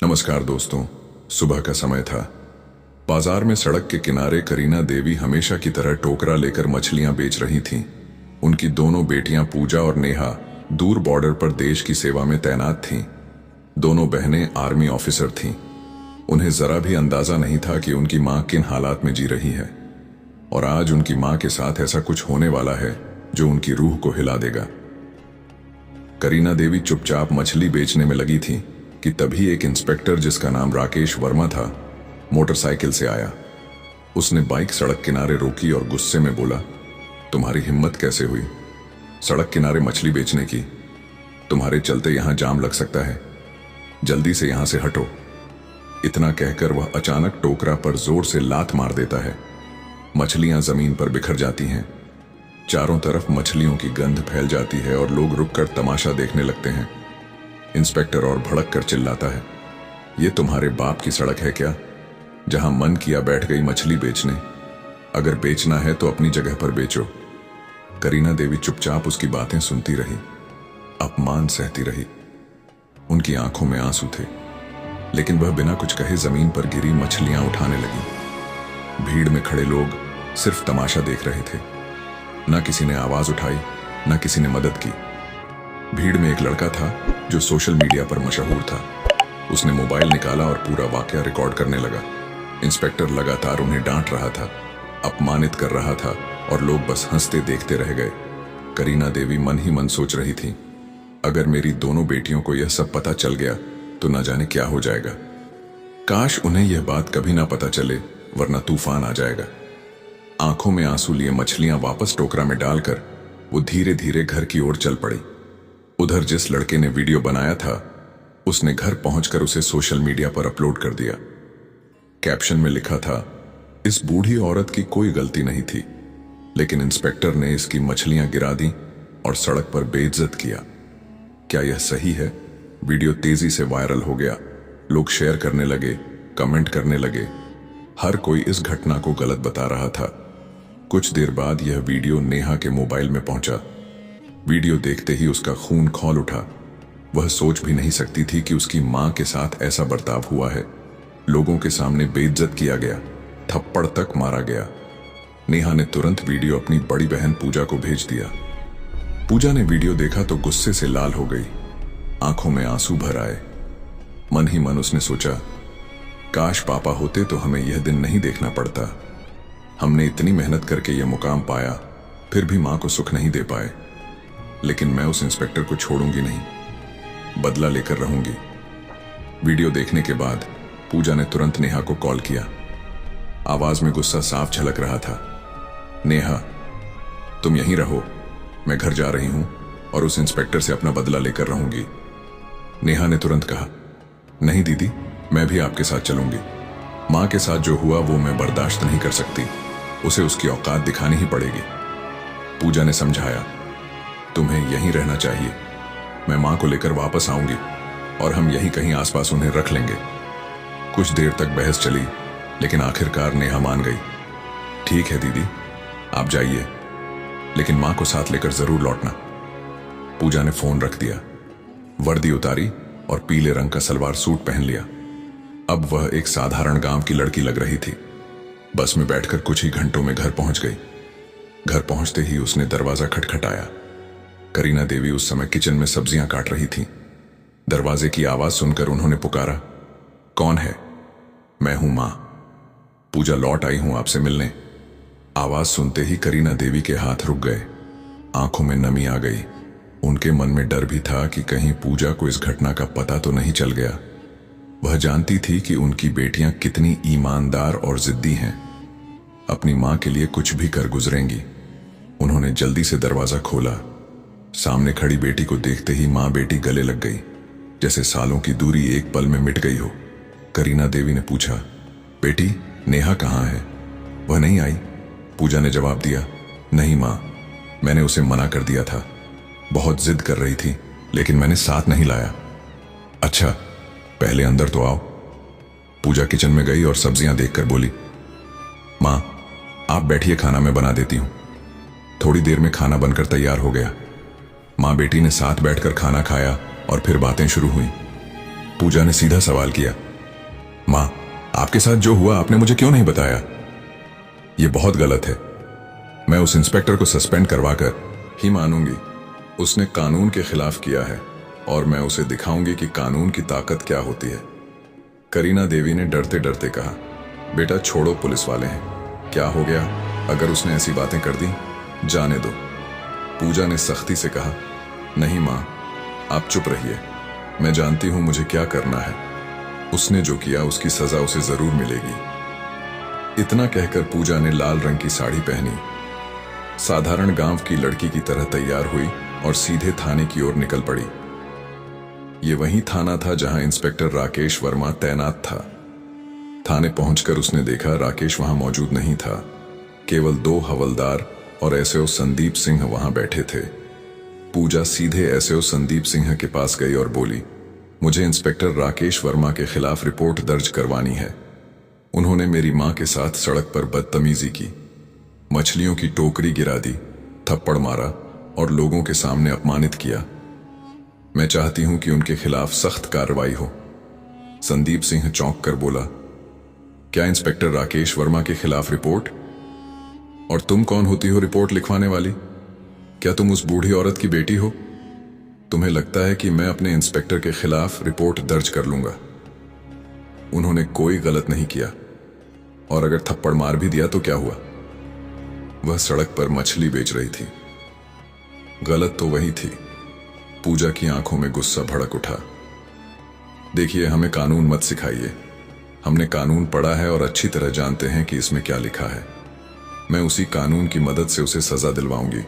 नमस्कार दोस्तों। सुबह का समय था। बाजार में सड़क के किनारे करीना देवी हमेशा की तरह टोकरा लेकर मछलियां बेच रही थीं। उनकी दोनों बेटियां पूजा और नेहा दूर बॉर्डर पर देश की सेवा में तैनात थीं। दोनों बहनें आर्मी ऑफिसर थीं। उन्हें जरा भी अंदाजा नहीं था कि उनकी मां किन हालात में जी रही है, और आज उनकी मां के साथ ऐसा कुछ होने वाला है जो उनकी रूह को हिला देगा। करीना देवी चुपचाप मछली बेचने में लगी थी कि तभी एक इंस्पेक्टर, जिसका नाम राकेश वर्मा था, मोटरसाइकिल से आया। उसने बाइक सड़क किनारे रोकी और गुस्से में बोला, तुम्हारी हिम्मत कैसे हुई सड़क किनारे मछली बेचने की? तुम्हारे चलते यहां जाम लग सकता है, जल्दी से यहां से हटो। इतना कहकर वह अचानक टोकरा पर जोर से लात मार देता है। मछलियां जमीन पर बिखर जाती हैं। चारों तरफ मछलियों की गंध फैल जाती है और लोग रुककर तमाशा देखने लगते हैं। इंस्पेक्टर और भड़क कर चिल्लाता है, ये तुम्हारे बाप की सड़क है क्या, जहां मन किया बैठ गई मछली बेचने? अगर बेचना है तो अपनी जगह पर बेचो। करीना देवी चुपचाप उसकी बातें सुनती रही, अपमान सहती रही। उनकी आंखों में आंसू थे, लेकिन वह बिना कुछ कहे जमीन पर गिरी मछलियां उठाने लगी। भीड़ में खड़े लोग सिर्फ तमाशा देख रहे थे। न किसी ने आवाज उठाई, न किसी ने मदद की। भीड़ में एक लड़का था जो सोशल मीडिया पर मशहूर था। उसने मोबाइल निकाला और पूरा वाकया रिकॉर्ड करने लगा। इंस्पेक्टर लगातार उन्हें डांट रहा था, अपमानित कर रहा था, और लोग बस हंसते देखते रह गए। करीना देवी मन ही मन सोच रही थी, अगर मेरी दोनों बेटियों को यह सब पता चल गया तो न जाने क्या हो जाएगा। काश उन्हें यह बात कभी ना पता चले, वरना तूफान आ जाएगा। आंखों में आंसू लिए मछलियां वापस टोकरा में डालकर वो धीरे धीरे घर की ओर चल पड़ी। उधर जिस लड़के ने वीडियो बनाया था, उसने घर पहुंचकर उसे सोशल मीडिया पर अपलोड कर दिया। कैप्शन में लिखा था, इस बूढ़ी औरत की कोई गलती नहीं थी, लेकिन इंस्पेक्टर ने इसकी मछलियां गिरा दी और सड़क पर बेइज्जत किया। क्या यह सही है? वीडियो तेजी से वायरल हो गया। लोग शेयर करने लगे, कमेंट करने लगे। हर कोई इस घटना को गलत बता रहा था। कुछ देर बाद यह वीडियो नेहा के मोबाइल में पहुंचा। वीडियो देखते ही उसका खून खौल उठा। वह सोच भी नहीं सकती थी कि उसकी मां के साथ ऐसा बर्ताव हुआ है। लोगों के सामने बेइज्जत किया गया, थप्पड़ तक मारा गया। नेहा ने तुरंत वीडियो अपनी बड़ी बहन पूजा को भेज दिया। पूजा ने वीडियो देखा तो गुस्से से लाल हो गई, आंखों में आंसू भर आए। मन ही मन उसने सोचा, काश पापा होते तो हमें यह दिन नहीं देखना पड़ता। हमने इतनी मेहनत करके यह मुकाम पाया, फिर भी मां को सुख नहीं दे पाए। लेकिन मैं उस इंस्पेक्टर को छोड़ूंगी नहीं, बदला लेकर रहूंगी। वीडियो देखने के बाद पूजा ने तुरंत नेहा को कॉल किया। आवाज में गुस्सा साफ झलक रहा था। नेहा, तुम यहीं रहो, मैं घर जा रही हूं और उस इंस्पेक्टर से अपना बदला लेकर रहूंगी। नेहा ने तुरंत कहा, नहीं दीदी, मैं भी आपके साथ चलूंगी। मां के साथ जो हुआ वो मैं बर्दाश्त नहीं कर सकती, उसे उसकी औकात दिखानी ही पड़ेगी। पूजा ने समझाया, तुम्हें यहीं रहना चाहिए। मैं मां को लेकर वापस आऊंगी और हम यहीं कहीं आसपास उन्हें रख लेंगे। कुछ देर तक बहस चली, लेकिन आखिरकार नेहा मान गई। ठीक है दीदी, आप जाइए, लेकिन मां को साथ लेकर जरूर लौटना। पूजा ने फोन रख दिया, वर्दी उतारी और पीले रंग का सलवार सूट पहन लिया। अब वह एक साधारण गांव की लड़की लग रही थी। बस में बैठकर कुछ ही घंटों में घर पहुंच गई। घर पहुंचते ही उसने दरवाजा खटखटाया। करीना देवी उस समय किचन में सब्जियां काट रही थी। दरवाजे की आवाज सुनकर उन्होंने पुकारा, कौन है? मैं हूं मां, पूजा लौट आई हूं आपसे मिलने। आवाज सुनते ही करीना देवी के हाथ रुक गए, आंखों में नमी आ गई। उनके मन में डर भी था कि कहीं पूजा को इस घटना का पता तो नहीं चल गया। वह जानती थी कि उनकी बेटियां कितनी ईमानदार और जिद्दी हैं, अपनी मां के लिए कुछ भी कर गुजरेंगी। उन्होंने जल्दी से दरवाजा खोला। सामने खड़ी बेटी को देखते ही मां बेटी गले लग गई, जैसे सालों की दूरी एक पल में मिट गई हो। करीना देवी ने पूछा, बेटी नेहा कहां है? वह नहीं आई, पूजा ने जवाब दिया। नहीं मां, मैंने उसे मना कर दिया था, बहुत जिद कर रही थी, लेकिन मैंने साथ नहीं लाया। अच्छा, पहले अंदर तो आओ। पूजा किचन में गई और सब्जियां देखकर बोली, मां आप बैठिए, खाना मैं बना देती हूं। थोड़ी देर में खाना बनकर तैयार हो गया। मां बेटी ने साथ बैठकर खाना खाया और फिर बातें शुरू हुई। पूजा ने सीधा सवाल किया। माँ, आपके साथ जो हुआ आपने मुझे क्यों नहीं बताया? ये बहुत गलत है। मैं उस इंस्पेक्टर को सस्पेंड करवाकर ही मानूंगी। उसने कानून के खिलाफ किया है और मैं उसे दिखाऊंगी कि कानून की ताकत क्या होती है। करीना देवी ने डरते डरते कहा। बेटा छोड़ो, पुलिस वाले हैं, क्या हो गया अगर उसने ऐसी बातें कर दी? जाने दो। पूजा ने सख्ती से कहा। नहीं माँ, आप चुप रहिए, मैं जानती हूं मुझे क्या करना है। उसने जो किया उसकी सजा उसे जरूर मिलेगी। इतना कहकर पूजा ने लाल रंग की साड़ी पहनी, साधारण गांव की लड़की की तरह तैयार हुई और सीधे थाने की ओर निकल पड़ी। ये वही थाना था जहां इंस्पेक्टर राकेश वर्मा तैनात था। थाने पहुंचकर उसने देखा राकेश वहां मौजूद नहीं था। केवल 2 हवलदार और एसओ संदीप सिंह वहां बैठे थे। पूजा सीधे एसओ संदीप सिंह के पास गई और बोली, मुझे इंस्पेक्टर राकेश वर्मा के खिलाफ रिपोर्ट दर्ज करवानी है। उन्होंने मेरी मां के साथ सड़क पर बदतमीजी की, मछलियों की टोकरी गिरा दी, थप्पड़ मारा और लोगों के सामने अपमानित किया। मैं चाहती हूं कि उनके खिलाफ सख्त कार्रवाई हो। संदीप सिंह चौंक कर बोला, क्या इंस्पेक्टर राकेश वर्मा के खिलाफ रिपोर्ट? और तुम कौन होती हो रिपोर्ट लिखवाने वाली? क्या तुम उस बूढ़ी औरत की बेटी हो? तुम्हें लगता है कि मैं अपने इंस्पेक्टर के खिलाफ रिपोर्ट दर्ज कर लूंगा? उन्होंने कोई गलत नहीं किया, और अगर थप्पड़ मार भी दिया तो क्या हुआ? वह सड़क पर मछली बेच रही थी। गलत तो वही थी। पूजा की आंखों में गुस्सा भड़क उठा। देखिए, हमें कानून मत सिखाइए। हमने कानून पढ़ा है और अच्छी तरह जानते हैं कि इसमें क्या लिखा है। मैं उसी कानून की मदद से उसे सजा दिलवाऊंगी।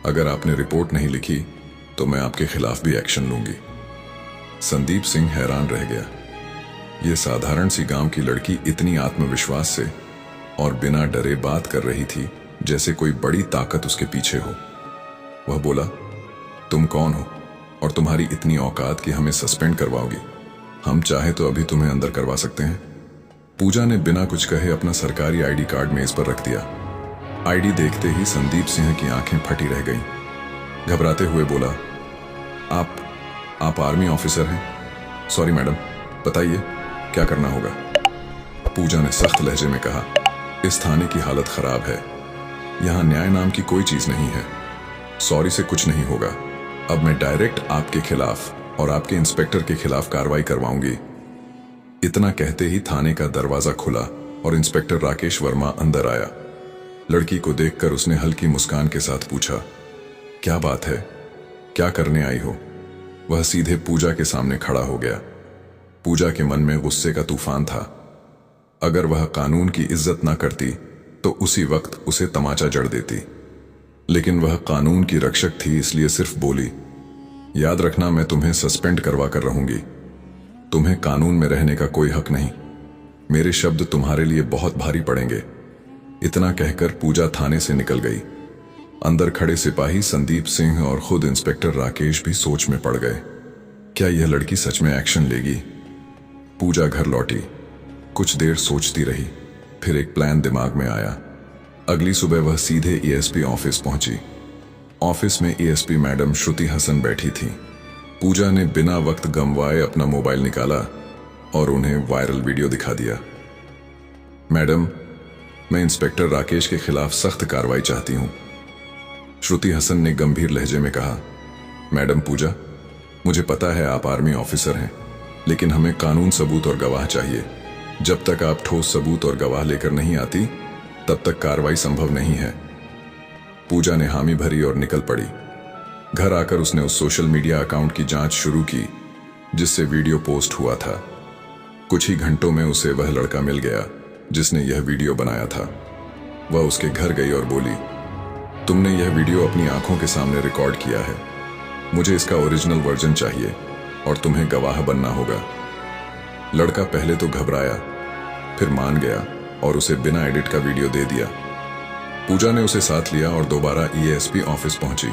अगर आपने रिपोर्ट नहीं लिखी तो मैं आपके खिलाफ भी एक्शन लूंगी। संदीप सिंह हैरान रह गया। यह साधारण सी गांव की लड़की इतनी आत्मविश्वास से और बिना डरे बात कर रही थी जैसे कोई बड़ी ताकत उसके पीछे हो। वह बोला, तुम कौन हो और तुम्हारी इतनी औकात कि हमें सस्पेंड करवाओगी? हम चाहे तो अभी तुम्हें अंदर करवा सकते हैं। पूजा ने बिना कुछ कहे अपना सरकारी आईडी कार्ड मेज पर रख दिया। आईडी देखते ही संदीप सिंह की आंखें फटी रह गईं। घबराते हुए बोला, आप आर्मी ऑफिसर हैं? सॉरी मैडम, बताइए क्या करना होगा? पूजा ने सख्त लहजे में कहा, इस थाने की हालत खराब है। यहां न्याय नाम की कोई चीज नहीं है। सॉरी से कुछ नहीं होगा। अब मैं डायरेक्ट आपके खिलाफ और आपके इंस्पेक्टर के खिलाफ कार्रवाई करवाऊंगी। इतना कहते ही थाने का दरवाजा खुला और इंस्पेक्टर राकेश वर्मा अंदर आया। लड़की को देखकर उसने हल्की मुस्कान के साथ पूछा, क्या बात है, क्या करने आई हो? वह सीधे पूजा के सामने खड़ा हो गया। पूजा के मन में गुस्से का तूफान था। अगर वह कानून की इज्जत ना करती तो उसी वक्त उसे तमाचा जड़ देती, लेकिन वह कानून की रक्षक थी, इसलिए सिर्फ बोली, याद रखना मैं तुम्हें सस्पेंड करवा कर रहूंगी। तुम्हें कानून में रहने का कोई हक नहीं। मेरे शब्द तुम्हारे लिए बहुत भारी पड़ेंगे। इतना कहकर पूजा थाने से निकल गई। अंदर खड़े सिपाही संदीप सिंह और खुद इंस्पेक्टर राकेश भी सोच में पड़ गए। क्या यह लड़की सच में एक्शन लेगी? पूजा घर लौटी। कुछ देर सोचती रही, फिर एक प्लान दिमाग में आया। अगली सुबह वह सीधे एएसपी ऑफिस पहुंची। ऑफिस में एएसपी मैडम श्रुति हसन बैठी थी। पूजा ने बिना वक्त गंवाए अपना मोबाइल निकाला और उन्हें वायरल वीडियो दिखा दिया। मैडम, मैं इंस्पेक्टर राकेश के खिलाफ सख्त कार्रवाई चाहती हूं, श्रुति हसन ने गंभीर लहजे में कहा। मैडम पूजा, मुझे पता है आप आर्मी ऑफिसर हैं, लेकिन हमें कानून, सबूत और गवाह चाहिए। जब तक आप ठोस सबूत और गवाह लेकर नहीं आती तब तक कार्रवाई संभव नहीं है। पूजा ने हामी भरी और निकल पड़ी। घर आकर उसने उस सोशल मीडिया अकाउंट की जांच शुरू की जिससे वीडियो पोस्ट हुआ था। कुछ ही घंटों में उसे वह लड़का मिल गया जिसने यह वीडियो बनाया था। वह उसके घर गई और बोली, तुमने यह वीडियो अपनी आंखों के सामने रिकॉर्ड किया है। मुझे इसका ओरिजिनल वर्जन चाहिए और तुम्हें गवाह बनना होगा। लड़का पहले तो घबराया, फिर मान गया और उसे बिना एडिट का वीडियो दे दिया। पूजा ने उसे साथ लिया और दोबारा एएसपी ऑफिस पहुंची।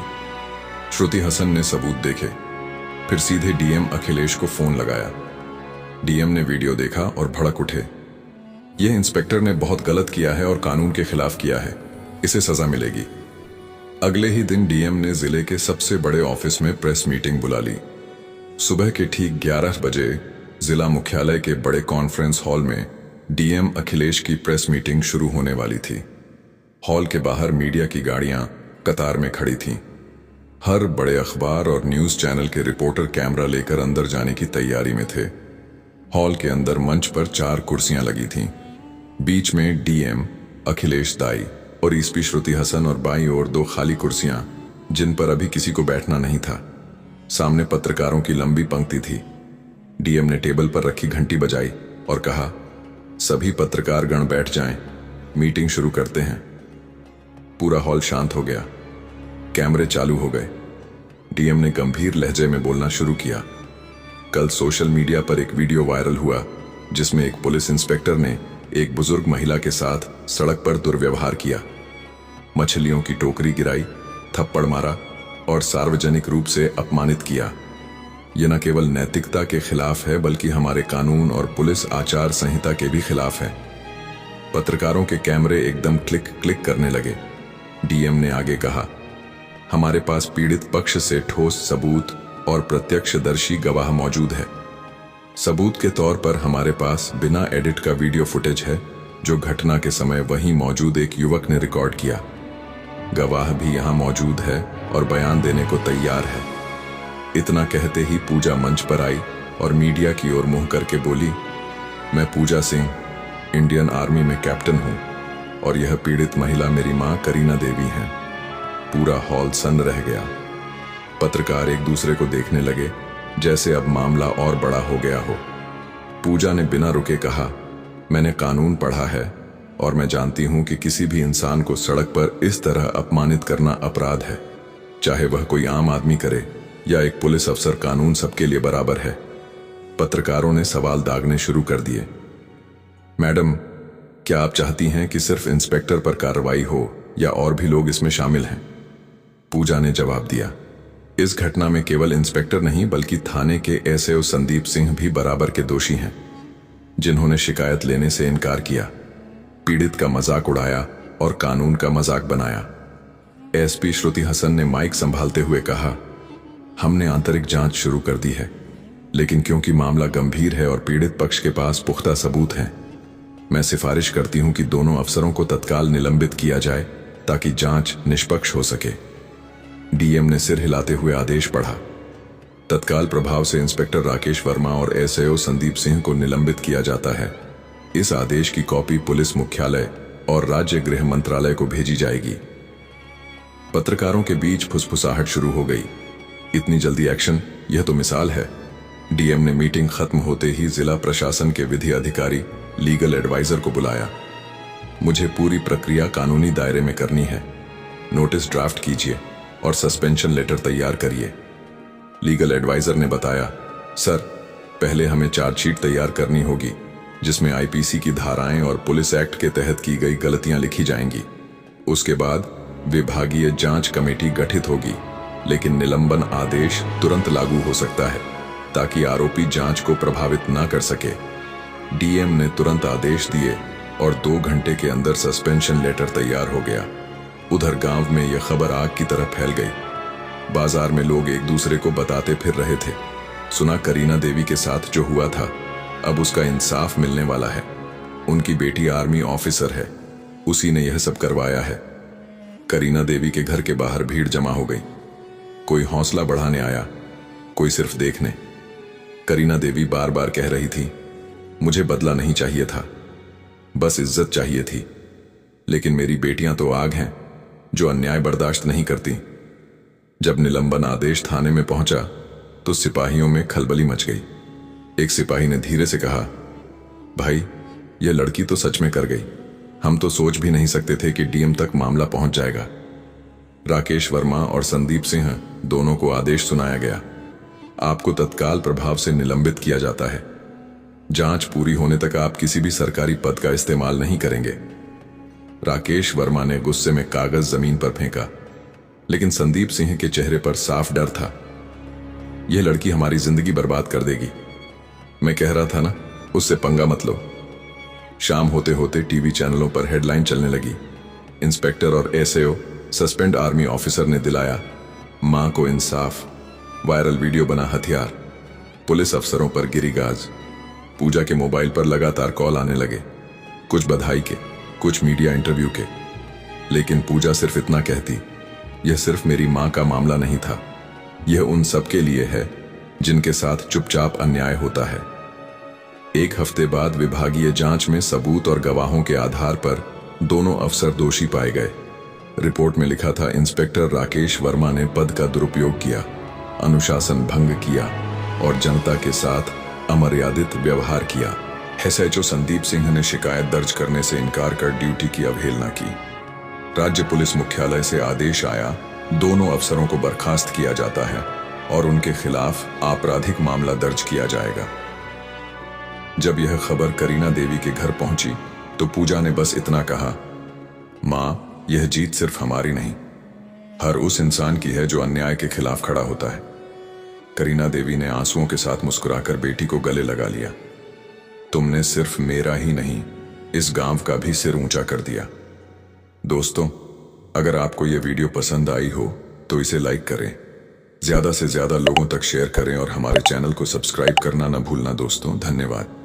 श्रुति हसन ने सबूत देखे, फिर सीधे डीएम अखिलेश को फोन लगाया। डीएम ने वीडियो देखा और भड़क उठे। यह इंस्पेक्टर ने बहुत गलत किया है और कानून के खिलाफ किया है, इसे सजा मिलेगी। अगले ही दिन डीएम ने जिले के सबसे बड़े ऑफिस में प्रेस मीटिंग बुला ली। सुबह के ठीक 11 बजे जिला मुख्यालय के बड़े कॉन्फ्रेंस हॉल में डीएम अखिलेश की प्रेस मीटिंग शुरू होने वाली थी। हॉल के बाहर मीडिया की गाड़ियां कतार में खड़ी थीं। हर बड़े अखबार और न्यूज चैनल के रिपोर्टर कैमरा लेकर अंदर जाने की तैयारी में थे। हॉल के अंदर मंच पर 4 कुर्सियां लगी थीं। बीच में डीएम अखिलेश दाई और ईएसपी श्रुति हसन और बाईं ओर 2 खाली कुर्सियां जिन पर अभी किसी को बैठना नहीं था। सामने पत्रकारों की लंबी पंक्ति थी। डीएम ने टेबल पर रखी घंटी बजाई और कहा, सभी पत्रकार गण बैठ जाएं, मीटिंग शुरू करते हैं। पूरा हॉल शांत हो गया। कैमरे चालू हो गए। डीएम ने गंभीर लहजे में बोलना शुरू किया। कल सोशल मीडिया पर एक वीडियो वायरल हुआ जिसमें एक पुलिस इंस्पेक्टर ने एक बुजुर्ग महिला के साथ सड़क पर दुर्व्यवहार किया, मछलियों की टोकरी गिराई, थप्पड़ मारा और सार्वजनिक रूप से अपमानित किया। यह न केवल नैतिकता के खिलाफ है बल्कि हमारे कानून और पुलिस आचार संहिता के भी खिलाफ है। पत्रकारों के कैमरे एकदम क्लिक क्लिक करने लगे। डीएम ने आगे कहा, हमारे पास पीड़ित पक्ष से ठोस सबूत और प्रत्यक्षदर्शी गवाह मौजूद है। सबूत के तौर पर हमारे पास बिना एडिट का वीडियो फुटेज है जो घटना के समय वहीं मौजूद एक युवक ने रिकॉर्ड किया। गवाह भी यहां मौजूद है और बयान देने को तैयार है। इतना कहते ही पूजा मंच पर आई और मीडिया की ओर मुंह करके बोली, मैं पूजा सिंह इंडियन आर्मी में कैप्टन हूं और यह पीड़ित महिला मेरी मां करीना देवी हैं। पूरा हॉल सन्न रह गया। पत्रकार एक दूसरे को देखने लगे जैसे अब मामला और बड़ा हो गया हो। पूजा ने बिना रुके कहा, मैंने कानून पढ़ा है और मैं जानती हूं कि किसी भी इंसान को सड़क पर इस तरह अपमानित करना अपराध है, चाहे वह कोई आम आदमी करे या एक पुलिस अफसर। कानून सबके लिए बराबर है। पत्रकारों ने सवाल दागने शुरू कर दिए। मैडम, क्या आप चाहती हैं कि सिर्फ इंस्पेक्टर पर कार्रवाई हो या और भी लोग इसमें शामिल हैं? पूजा ने जवाब दिया, इस घटना में केवल इंस्पेक्टर नहीं बल्कि थाने के एसएओ संदीप सिंह भी बराबर के दोषी हैं, जिन्होंने शिकायत लेने से इनकार किया, पीड़ित का मजाक उड़ाया और कानून का मजाक बनाया। एसपी श्रुति हसन ने माइक संभालते हुए कहा, हमने आंतरिक जांच शुरू कर दी है, लेकिन क्योंकि मामला गंभीर है और पीड़ित पक्ष के पास पुख्ता सबूत हैं, मैं सिफारिश करती हूं कि दोनों अफसरों को तत्काल निलंबित किया जाए ताकि जांच निष्पक्ष हो सके। डीएम ने सिर हिलाते हुए आदेश पढ़ा। तत्काल प्रभाव से इंस्पेक्टर राकेश वर्मा और एसएओ संदीप सिंह को निलंबित किया जाता है। इस आदेश की कॉपी पुलिस मुख्यालय और राज्य गृह मंत्रालय को भेजी जाएगी। पत्रकारों के बीच फुसफुसाहट शुरू हो गई। इतनी जल्दी एक्शन, यह तो मिसाल है। डीएम ने मीटिंग खत्म होते ही जिला प्रशासन के विधि अधिकारी लीगल एडवाइजर को बुलाया। मुझे पूरी प्रक्रिया कानूनी दायरे में करनी है। नोटिस ड्राफ्ट कीजिए और सस्पेंशन लेटर तैयार करिए। लीगल एडवाइजर ने बताया, सर, पहले हमें चार्जशीट तैयार करनी होगी जिसमें आईपीसी की धाराएं और पुलिस एक्ट के तहत की गई गलतियां लिखी जाएंगी। उसके बाद विभागीय जांच कमेटी गठित होगी, लेकिन निलंबन आदेश तुरंत लागू हो सकता है ताकि आरोपी जांच को प्रभावित न कर सके। डीएम ने तुरंत आदेश दिए और 2 घंटे के अंदर सस्पेंशन लेटर तैयार हो गया। उधर गांव में यह खबर आग की तरह फैल गई। बाजार में लोग एक दूसरे को बताते फिर रहे थे, सुना करीना देवी के साथ जो हुआ था अब उसका इंसाफ मिलने वाला है। उनकी बेटी आर्मी ऑफिसर है, उसी ने यह सब करवाया है। करीना देवी के घर के बाहर भीड़ जमा हो गई। कोई हौसला बढ़ाने आया, कोई सिर्फ देखने। करीना देवी बार बार कह रही थी, मुझे बदला नहीं चाहिए था, बस इज्जत चाहिए थी। लेकिन मेरी बेटियां तो आग हैं जो अन्याय बर्दाश्त नहीं करती। जब निलंबन आदेश थाने में पहुंचा तो सिपाहियों में खलबली मच गई। एक सिपाही ने धीरे से कहा, भाई, यह लड़की तो सच में कर गई। हम तो सोच भी नहीं सकते थे कि डीएम तक मामला पहुंच जाएगा। राकेश वर्मा और संदीप सिंह दोनों को आदेश सुनाया गया। आपको तत्काल प्रभाव से निलंबित किया जाता है। जांच पूरी होने तक आप किसी भी सरकारी पद का इस्तेमाल नहीं करेंगे। राकेश वर्मा ने गुस्से में कागज जमीन पर फेंका, लेकिन संदीप सिंह के चेहरे पर साफ डर था। यह लड़की हमारी जिंदगी बर्बाद कर देगी। मैं कह रहा था ना, उससे पंगा मत लो। शाम होते होते टीवी चैनलों पर हेडलाइन चलने लगी, इंस्पेक्टर और एसएओ सस्पेंड आर्मी ऑफिसर ने दिलाया मां को इंसाफ। वायरल वीडियो बना हथियार। पुलिस अफसरों पर गिरी गाज। पूजा के मोबाइल पर लगातार कॉल आने लगे, कुछ बधाई के, कुछ मीडिया इंटरव्यू के। लेकिन पूजा सिर्फ इतना कहती, यह सिर्फ मेरी मां का मामला नहीं था, यह उन सबके लिए है जिनके साथ चुपचाप अन्याय होता है। एक हफ्ते बाद विभागीय जांच में सबूत और गवाहों के आधार पर दोनों अफसर दोषी पाए गए। रिपोर्ट में लिखा था, इंस्पेक्टर राकेश वर्मा ने पद का दुरुपयोग किया, अनुशासन भंग किया और जनता के साथ अमर्यादित व्यवहार किया। एसएचओ संदीप सिंह ने शिकायत दर्ज करने से इनकार कर ड्यूटी की अवहेलना की। राज्य पुलिस मुख्यालय से आदेश आया, दोनों अफसरों को बर्खास्त किया जाता है और उनके खिलाफ आपराधिक मामला दर्ज किया जाएगा। जब यह खबर करीना देवी के घर पहुंची तो पूजा ने बस इतना कहा, मां, यह जीत सिर्फ हमारी नहीं, हर उस इंसान की है जो अन्याय के खिलाफ खड़ा होता है। करीना देवी ने आंसुओं के साथ मुस्कुराकर बेटी को गले लगा लिया। तुमने सिर्फ मेरा ही नहीं, इस गांव का भी सिर ऊंचा कर दिया। दोस्तों, अगर आपको यह वीडियो पसंद आई हो तो इसे लाइक करें, ज्यादा से ज्यादा लोगों तक शेयर करें और हमारे चैनल को सब्सक्राइब करना न भूलना दोस्तों। धन्यवाद।